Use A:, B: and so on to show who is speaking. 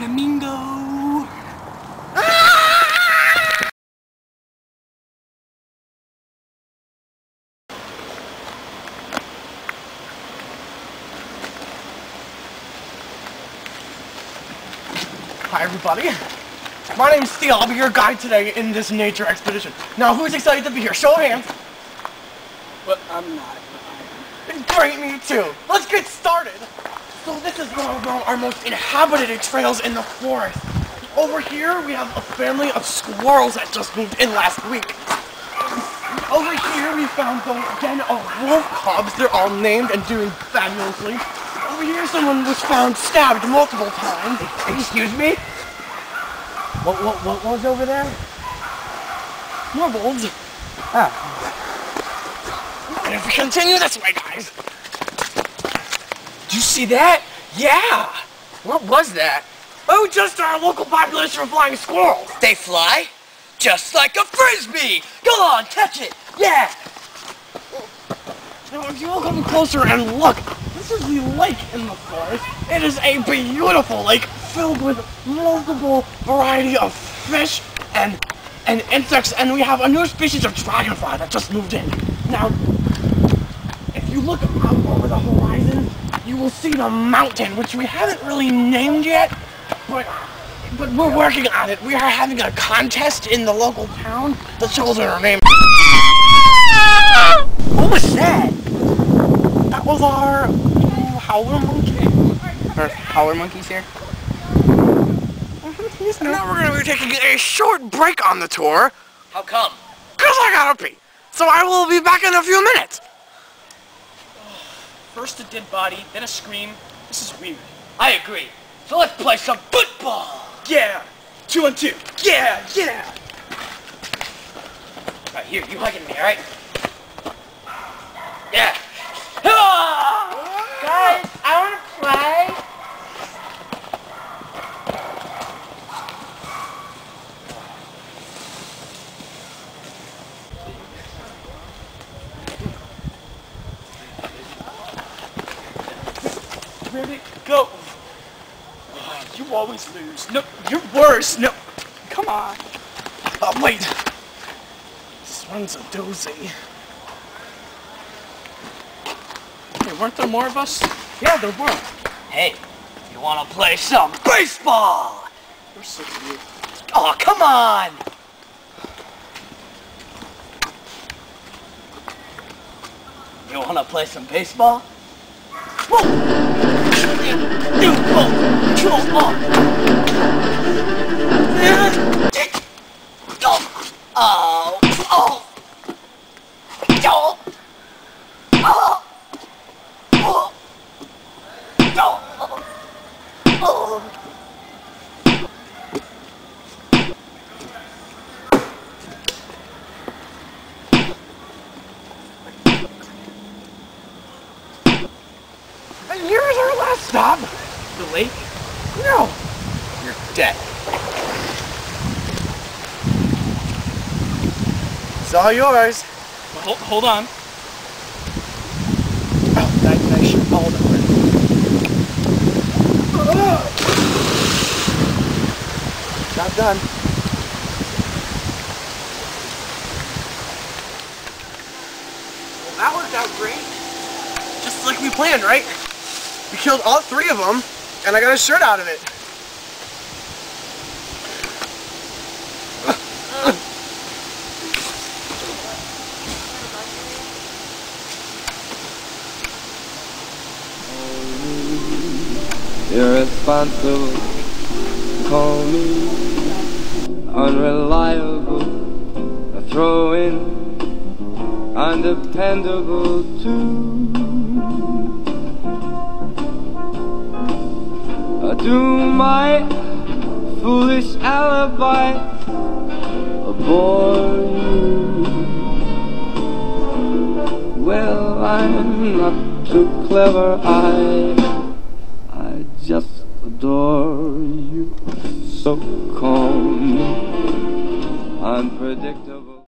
A: Flamingo! Hi everybody, my name's Steel. I'll be your guide today in this nature expedition. Now who's excited to be here? Show of hands.
B: But I'm not.
A: Great, me too. Let's get started. So this is one of our most inhabited trails in the forest. Over here we have a family of squirrels that just moved in last week. Over here we found the den of wolf cubs. They're all named and doing fabulously. Over here someone was found stabbed multiple times.
B: Excuse me? What was over there?
A: More wolves.
B: Ah.
A: And if we continue this way, guys.
B: Did you see that?
A: Yeah!
B: What was that?
A: Oh, just our local population of flying squirrels.
B: They fly? Just like a frisbee! Go on, catch it! Yeah!
A: Now, if you will come closer and look, this is the lake in the forest. It is a beautiful lake filled with multiple variety of fish and insects, and we have a new species of dragonfly that just moved in. Now, if you look out over the horizon, you will see the mountain, which we haven't really named yet, but we're working on it. We are having a contest in the local town. The children are named.
B: What was that?
A: That was our howler monkey.
B: Our howler monkeys here?
A: And now we're going to be taking a short break on the tour.
B: How come?
A: Because I gotta pee. So I will be back in a few minutes.
C: First a dead body, then a scream. This is weird.
B: I agree. So let's play some football!
C: Yeah! 2 on 2. Yeah! Yeah!
B: Alright, here, you hugging me, alright? Yeah!
D: Guys, I want to play.
C: Where'd it go? Oh, you always lose. No, you're worse. No. Come on.
A: Oh, wait. This one's a doozy.
C: Hey, weren't there more of us?
A: Yeah, there were.
B: Hey, you wanna play some baseball?
C: We're so weird.
B: Oh, come on! You wanna play some baseball? Whoa! You both! Come on! Oh! Oh! Oh! Oh!
A: And here's our last stop.
C: The lake?
A: No.
B: You're dead.
A: It's all yours.
C: Well, hold on.
A: Oh, nice shot. Hold on. Not done. Well, that worked out great. Just like we planned, right? We killed all 3 of them, and I got a shirt out of it.
E: Irresponsible, call me unreliable, a throw-in, undependable too. Do my foolish alibi bore you? Well, I'm not too clever, I just adore you. So calm, unpredictable.